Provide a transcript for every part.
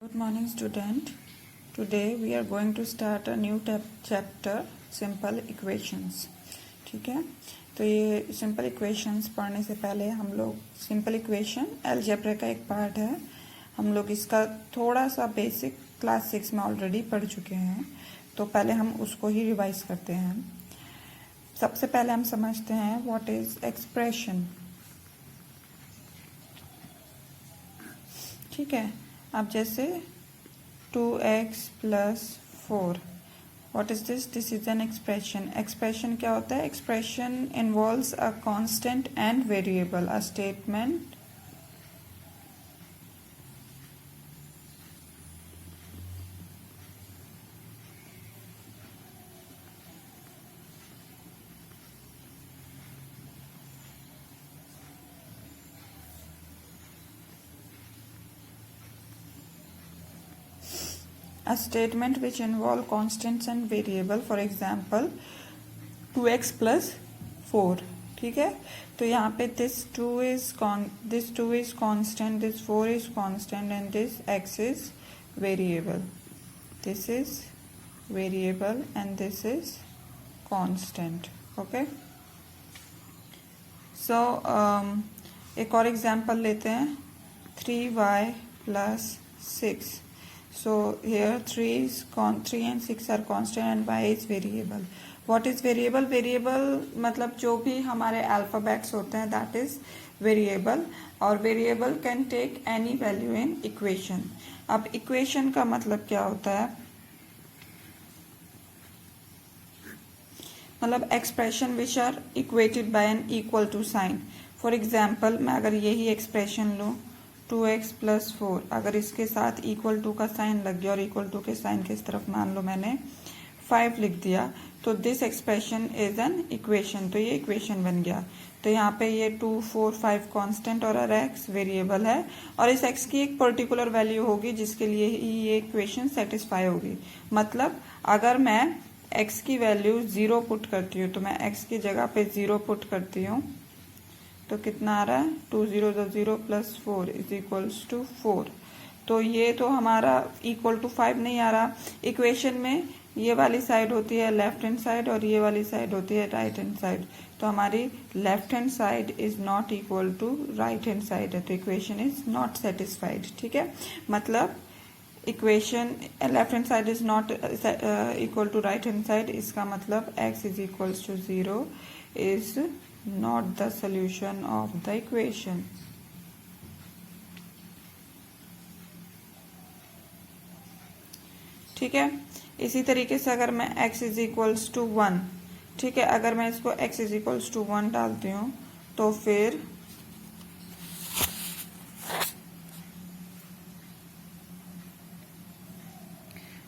Good morning, student. Today we are going to start a new chapter, simple equations. ठीक है, तो ये simple equations पढ़ने से पहले हम लोग सिंपल इक्वेशन अलजेब्रा का एक पार्ट है, हम लोग इसका थोड़ा सा बेसिक क्लास 6 में ऑलरेडी पढ़ चुके हैं, तो पहले हम उसको ही रिवाइज करते हैं। सबसे पहले हम समझते हैं व्हाट इज एक्सप्रेशन। ठीक है, अब जैसे 2x + 4, what is this? This is an expression. Expression क्या होता है? Expression involves a constant and variable, a statement a statement which involve constants and variable, for example 2x + 4। ठीक है, तो यहाँ पे this 2 is constant, this 4 is constant and this x is variable, this is variable and this is constant। okay, so एक और example लेते हैं, 3y + 6। So here 3 and 6 are constant and y is variable. What is variable? Variable मतलब जो भी हमारे alphabets होते हैं that is variable, और variable can take any value in equation। अब equation का मतलब क्या होता है? मतलब expression which are equated by an equal to sign। For example मैं अगर यही एक्सप्रेशन लूँ 2x + 4, अगर इसके साथ =2 का साइन लग गया और =2 के साइन की तरफ मान लो मैंने 5 लिख दिया, तो this expression is an equation. तो ये इक्वेशन बन गया। तो यहाँ पे ये 2, 4, 5 कांस्टेंट और x वेरिएबल है, और इस x की एक पर्टिकुलर वैल्यू होगी जिसके लिए ही ये इक्वेशन सेटिस्फाई होगी। मतलब अगर मैं x की वैल्यू 0 पुट करती हूँ, तो मैं x की जगह पे 0 पुट करती हूँ, तो कितना आ रहा है? 2 0 0 + 4 = 4। तो ये तो हमारा =5 नहीं आ रहा। इक्वेशन में ये वाली साइड होती है लेफ्ट हैंड साइड और ये वाली साइड होती है राइट हैंड साइड, तो हमारी left hand side is not equal to right hand side है, तो इक्वेशन इज नॉट सेटिस्फाइड। ठीक है, मतलब equation left hand side is not equal to right hand side, इसका मतलब x = 0 is not the solution of the equation। ठीक है, इसी तरीके से अगर मैं x = 1, ठीक है, अगर मैं इसको x = 1 डालती हूँ, तो फिर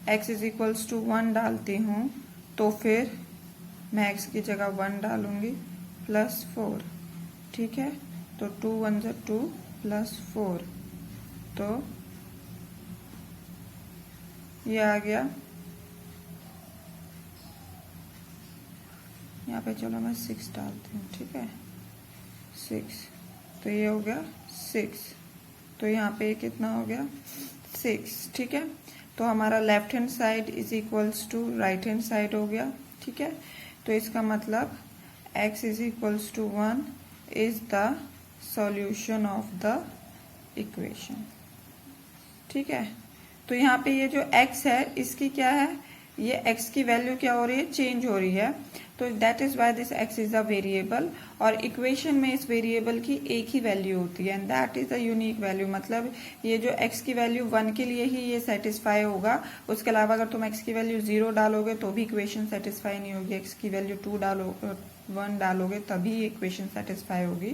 x = 1 डालती हूँ, तो फिर मैं x की जगह 1 डालूंगी +4। ठीक है, तो 2 1 2 +4, तो ये आ गया। यहाँ पे चलो मैं 6 डालती हूँ। ठीक है, 6, तो ये हो गया 6, तो यहाँ पे कितना हो गया? 6। ठीक है, तो हमारा left hand side is equals to right hand side हो गया। ठीक है, तो इसका मतलब x = 1 is the solution of the equation। ठीक है, तो यहाँ पे ये जो x है इसकी क्या है? ये x की वैल्यू क्या हो रही है? चेंज हो रही है, तो that is why this x is a variable, और इक्वेशन में इस वेरिएबल की एक ही वैल्यू होती है and that is a unique value. मतलब ये जो x की वैल्यू 1 के लिए ही ये सेटिस्फाई होगा, उसके अलावा अगर तुम x की वैल्यू 0 डालोगे तो भी इक्वेशन सेटिस्फाई नहीं होगी, x की वैल्यू 1 डालोगे तभी इक्वेशन सेटिस्फाई होगी,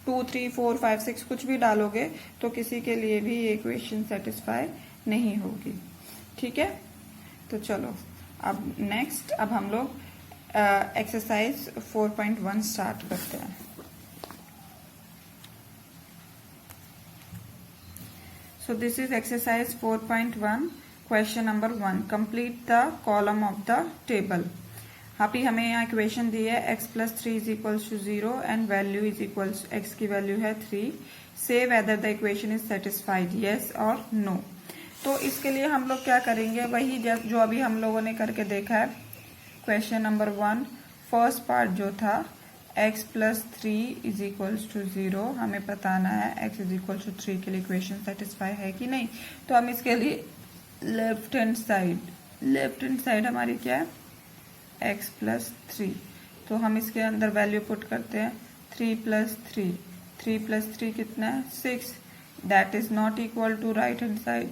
2 3 4 5 6 कुछ भी डालोगे तो किसी के लिए भी ये इक्वेशन सेटिस्फाई नहीं होगी। ठीक है, तो चलो अब नेक्स्ट, अब हम लोग एक्सरसाइज 4.1 स्टार्ट करते हैं। सो this is exercise 4.1, question number 1, complete the column of the table. अभी हमें यहाँ इक्वेशन दी है x + 3 = 0 and value is equals, x की वैल्यू है 3। से weather the equation is satisfied, yes और नो। तो इसके लिए हम लोग क्या करेंगे, वही जो अभी हम लोगों ने करके देखा है क्वेश्चन नंबर 1, फर्स्ट पार्ट जो था x plus 3 is equals to 0, हमें बताना है x इज इक्वल टू 3 के लिए इक्वेशन सेटिस्फाई है कि नहीं। तो हम इसके लिए लेफ्ट हैंड साइड हमारी क्या है, x प्लस 3, तो हम इसके अंदर वैल्यू पुट करते हैं 3 प्लस 3 कितना है 6, that is not equal to right hand side.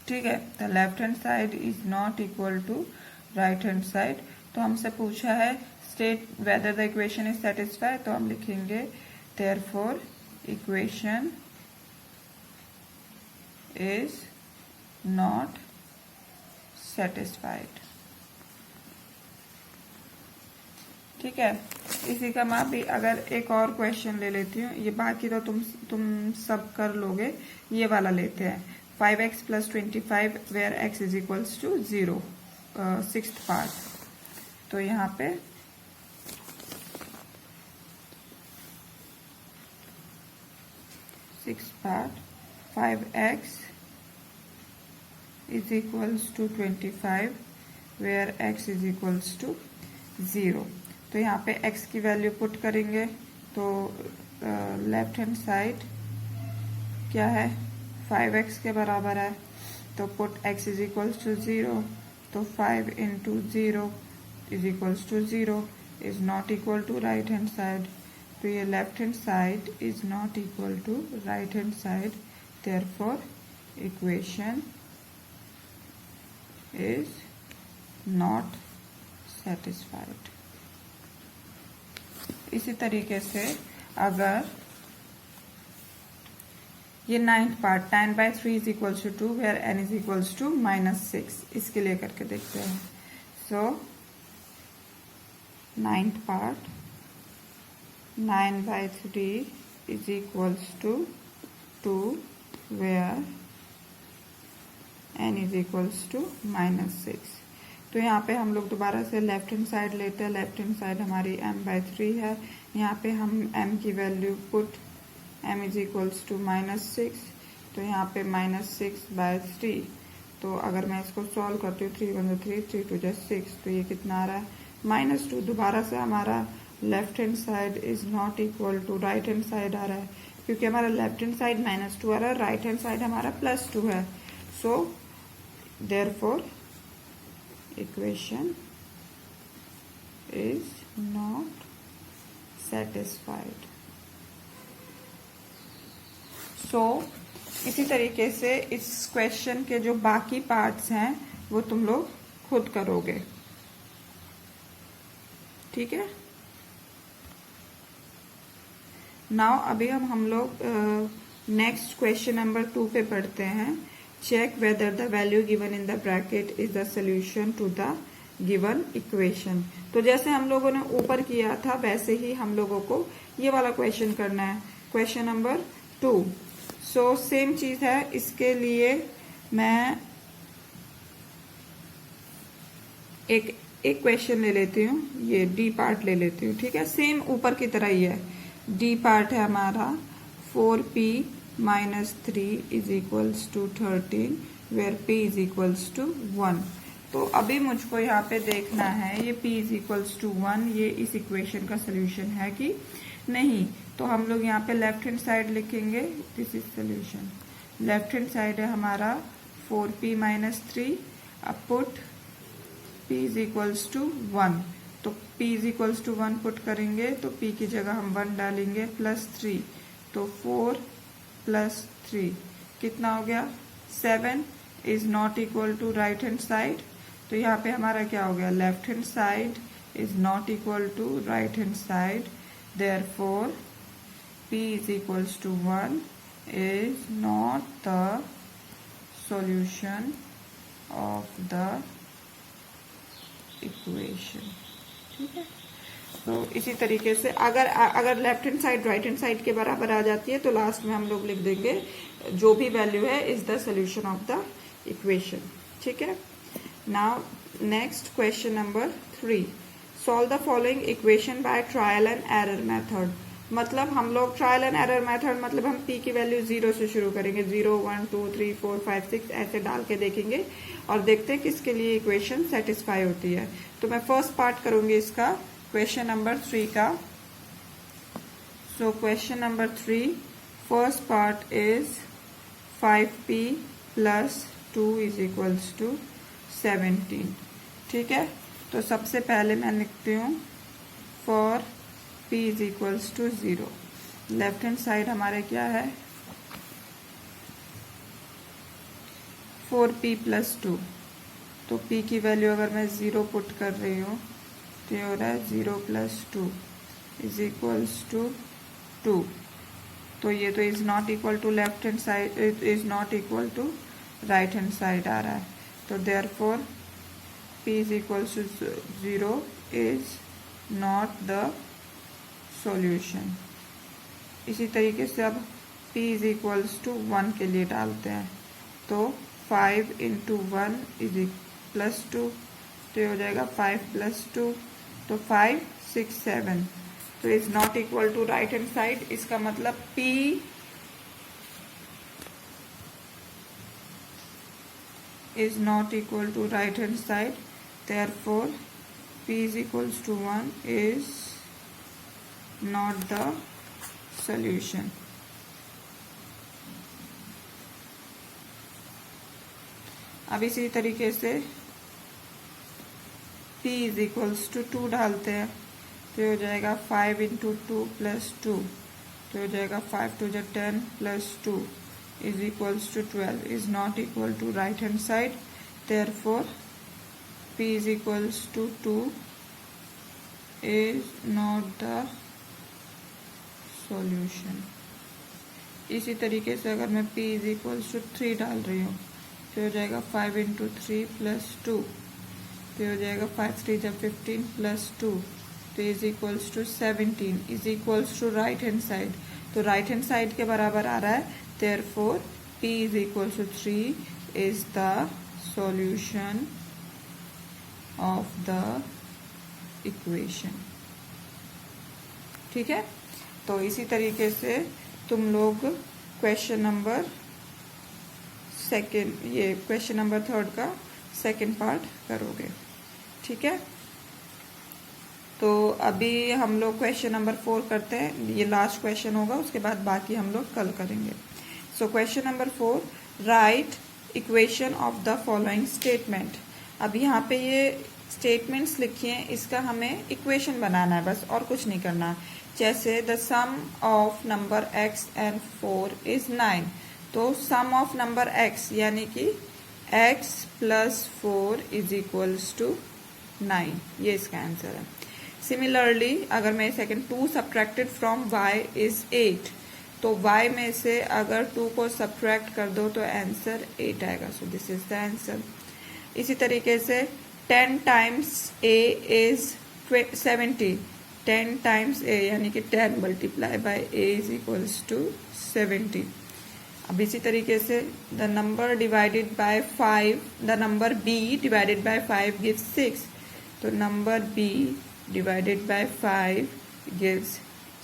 ठीक है, the left hand side is not equal to right hand side. तो हमसे पूछा है state whether the equation is satisfy, तो हम लिखेंगे therefore equation is not satisfied. ठीक है, इसी का मैं भी अगर एक और क्वेश्चन ले लेती हूँ, ये बाकी तो तुम सब कर लोगे, ये वाला लेते हैं 5x plus 25 where x is equals to 0, sixth part. तो यहाँ पे sixth part 5x is equals to 25 where x is equals to 0। तो यहाँ पे x की वैल्यू पुट करेंगे, तो लेफ्ट हैंड साइड क्या है 5x के बराबर है, तो put x is equals to 0, तो 5 into 0 is equals to 0 is not equal to right hand side. तो ये left hand side is not equal to right hand side, therefore equation is not satisfied. इसी तरीके से अगर ये 9th part 10/3 is equals to 2 where n is equals to -6, इसके लिए करके देखते हैं। So 9th part 9/3 is equals to 2 where n is equals to -6। तो यहाँ पे हम लोग दोबारा से लेफ्ट हैंड साइड लेते हैं, लेफ्ट हैंड साइड हमारी m/3 है, यहाँ पे हम m की value put m is equals to -6, तो यहाँ पे -6/3, तो अगर मैं इसको सॉल्व करती हूँ 3 1 3 3 2 6, तो ये कितना आ रहा है -2। दोबारा से हमारा left hand side is not equal to right hand side आ रहा है, क्योंकि हमारा लेफ्ट हैंड साइड -2 आ रहा है, राइट हैंड साइड हमारा +2 है। So therefore equation is not satisfied. So इसी तरीके से इस क्वेश्चन के जो बाकी पार्ट्स हैं वो तुम लोग खुद करोगे। ठीक है, नाउ अभी हम लोग नेक्स्ट क्वेश्चन नंबर 2 पे पढ़ते हैं। Check whether the value given in the bracket is the solution to the given equation. तो जैसे हम लोगों ने ऊपर किया था वैसे ही हम लोगों को ये वाला क्वेश्चन करना है, क्वेश्चन नंबर 2। सो सेम चीज है, इसके लिए मैं एक क्वेश्चन ले लेती हूँ, ये डी पार्ट ले लेती हूँ। ठीक है, सेम ऊपर की तरह ही है। डी पार्ट है हमारा 4p - 3 is equals to 13 where p is equals to 1। तो अभी मुझको यहाँ पे देखना है ये p इज इक्वल्स टू 1 ये इस इक्वेशन का सोल्यूशन है कि नहीं। तो हम लोग यहाँ पे लेफ्ट हैंड साइड लिखेंगे, this is solution. Left hand side है हमारा 4p - 3, अब put p is equals to 1, तो p is equals to 1 put करेंगे, तो p की जगह हम 1 डालेंगे, +3, तो 4 + 3 कितना हो गया 7 is not equal to right hand side. तो यहाँ पे हमारा क्या हो गया, left hand side is not equal to right hand side, therefore p is equals to 1 is not the solution of the equation। ठीक है, तो इसी तरीके से अगर left hand side right hand side के बराबर आ जाती है तो लास्ट में हम लोग लिख देंगे जो भी वैल्यू है is the solution of the equation. ठीक है, now next question number 3, solve the following equation by trial and error method. मतलब हम लोग ट्रायल एंड एरर मेथड, मतलब हम p की वैल्यू 0 से शुरू करेंगे, 0 1 2 3 4 5 6 ऐसे डाल के देखेंगे और देखते हैं किसके लिए इक्वेशन सेटिस्फाई होती है। तो मैं फर्स्ट पार्ट करूंगी इसका क्वेश्चन नंबर 3 का। So question number 3 first part is 5p plus 2 is equals to 17। ठीक है, तो सबसे पहले मैं लिखती हूँ for p is equals to 0। Left hand side हमारे क्या है 4p प्लस 2। तो p की वैल्यू अगर मैं 0 पुट कर रही हूँ तो ये हो रहा है 0 प्लस 2 इज इक्वल्स टू 2। तो ये तो is not equal to left hand side, is not equal to right hand side आ रहा है। तो therefore p is equals to 0 is not the solution. इसी तरीके से अब p इज इक्वल्स टू 1 के लिए डालते हैं। तो 5 इंटू 1 इज प्लस 2, तो ये हो जाएगा 5 प्लस 2, तो 5 6 7। तो is not equal to right hand side, इसका मतलब p is not equal to right hand side, therefore p is equals to 1 is not the solution। अब इसी तरीके से p इज इक्वल्स टू 2 डालते हैं, तो हो जाएगा 5 इंटू 2 प्लस 2, तो हो जाएगा 5 two 10 plus 2 is equals to 12 is not equal to right hand side, therefore p is equals to 2 is not the solution. इसी तरीके से अगर मैं p इज इक्वल्स टू 3 डाल रही हूँ तो हो जाएगा 5 इंटू 3 प्लस 2, तो हो जाएगा 5 3 जब 15 प्लस 2, तो is equals to 17 is equals to right hand side. तो राइट हैंड साइड के बराबर आ रहा है, therefore p is equals to 3 is the solution of the equation. ठीक है, तो इसी तरीके से तुम लोग क्वेश्चन नंबर सेकेंड, ये क्वेश्चन नंबर 3 का सेकेंड पार्ट करोगे। ठीक है, तो अभी हम लोग क्वेश्चन नंबर 4 करते हैं, ये लास्ट क्वेश्चन होगा, उसके बाद बाकी हम लोग कल करेंगे। सो question number 4, right equation of the following statement. अब यहाँ पे ये स्टेटमेंट्स लिखी हैं, इसका हमें इक्वेशन बनाना है बस, और कुछ नहीं करना। जैसे the sum of number x and 4 is 9, तो सम ऑफ नंबर x यानी कि x plus 4 is equals to 9, ये इसका आंसर है। सिमिलरली अगर मैं second 2 subtracted from y is 8, तो y में से अगर 2 को सब्ट्रैक्ट कर दो तो आंसर 8 आएगा। So this is the answer. इसी तरीके से 10 times a is 70, 10 times a यानी कि 10 multiply by a is equals to 70। अब इसी तरीके से the number divided by 5, the number b divided by 5 gives 6, तो number b divided by 5 gives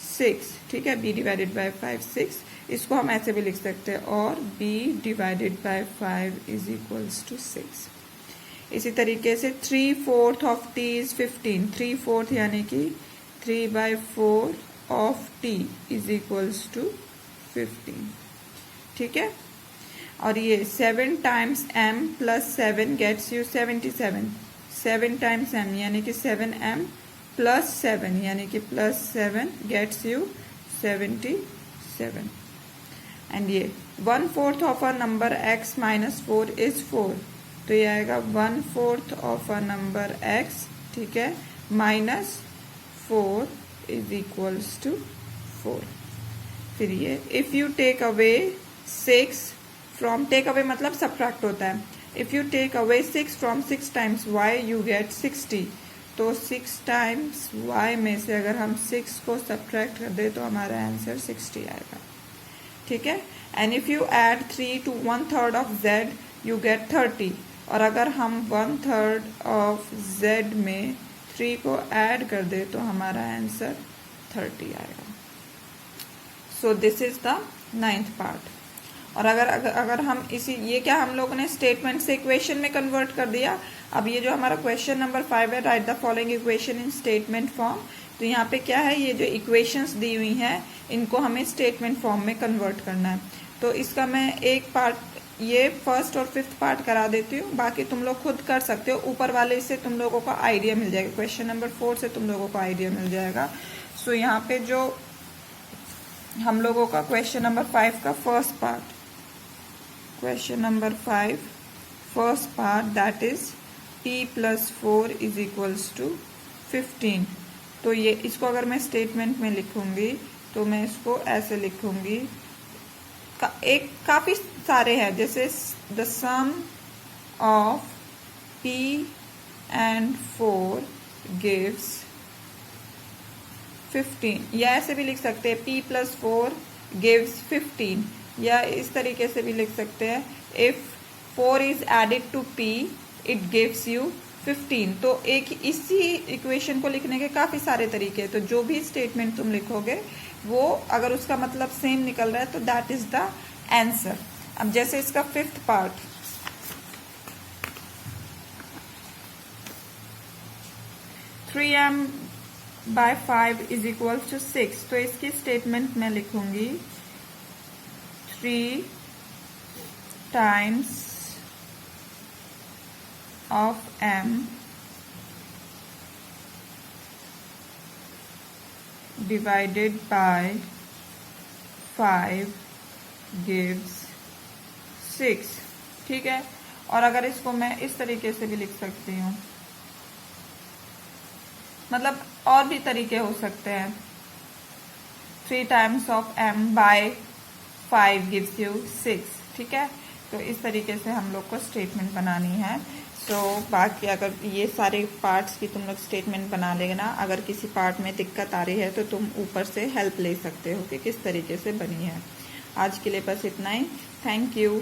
6। ठीक है, b डिवाइडेड बाय 5 6, इसको हम ऐसे भी लिख सकते हैं, और b divided by 5 is equals to 6। इसी तरीके से 3/4 ऑफ t इज 15, 3/4 यानी कि 3/4 of t is equals to 15। ठीक है, और ये 7 times m plus 7 gets you 77, 7 times m यानी कि 7m प्लस 7 यानी कि प्लस 7 गेट्स यू 77। एंड ये 1/4 of a number x minus 4 is 4, तो ये आएगा 1/4 ऑफ अ नंबर x, ठीक है, माइनस 4 इज इक्वल्स टू 4। फिर ये if you take away 6 from, take away मतलब सब्ट्रैक्ट होता है, if you take away 6 from 6 times y you get 60, तो 6 टाइम्स y में से अगर हम 6 को सब्ट्रैक्ट कर दे तो हमारा आंसर 60 आएगा। ठीक है, and if you add 3 to 1/3 of z you get 30, और अगर हम 1/3 ऑफ z में 3 को ऐड कर दे तो हमारा आंसर 30 आएगा। So this is the 9th part. और अगर हम इसी ये क्या हम लोगों ने स्टेटमेंट से इक्वेशन में कन्वर्ट कर दिया। अब ये जो हमारा क्वेश्चन नंबर 5 है, right the following equation in statement form. तो यहाँ पे क्या है, ये जो इक्वेशंस दी हुई हैं इनको हमें स्टेटमेंट फॉर्म में कन्वर्ट करना है। तो इसका मैं एक पार्ट ये फर्स्ट और 5th पार्ट करा देती हूँ, बाकी तुम लोग खुद कर सकते हो। ऊपर वाले से तुम लोगों को आइडिया मिल जाएगा, क्वेश्चन नंबर 4 से तुम लोगों को आइडिया मिल जाएगा। सो यहाँ पे जो हम लोगों का क्वेश्चन नंबर 5 का first part, question number 5 first part, that is p + 4 = 15। तो ये इसको अगर मैं स्टेटमेंट में लिखूंगी तो मैं इसको ऐसे लिखूंगी, काफी सारे हैं, जैसे the sum of p and 4 gives 15, या ऐसे भी लिख सकते हैं p + 4 gives 15, या इस तरीके से भी लिख सकते हैं if 4 is added to p it gives you 15। तो एक इसी इक्वेशन को लिखने के काफी सारे तरीके हैं। तो जो भी स्टेटमेंट तुम लिखोगे वो अगर उसका मतलब सेम निकल रहा है तो दैट इज द आंसर। अब जैसे इसका 5th part, three m by 5 = 6। तो इसकी स्टेटमेंट में लिखूंगी 3 times of m divided by 5 gives 6। ठीक है। और अगर इसको मैं इस तरीके से भी लिख सकती हूँ, मतलब और भी तरीके हो सकते हैं, 3 times of m by 5 gives you 6। ठीक है। तो इस तरीके से हम लोग को स्टेटमेंट बनानी है। तो बाकी अगर ये सारे पार्ट्स की तुम लोग स्टेटमेंट बना लेना, अगर किसी पार्ट में दिक्कत आ रही है तो तुम ऊपर से हेल्प ले सकते हो कि किस तरीके से बनी है। आज के लिए बस इतना ही। Thank you.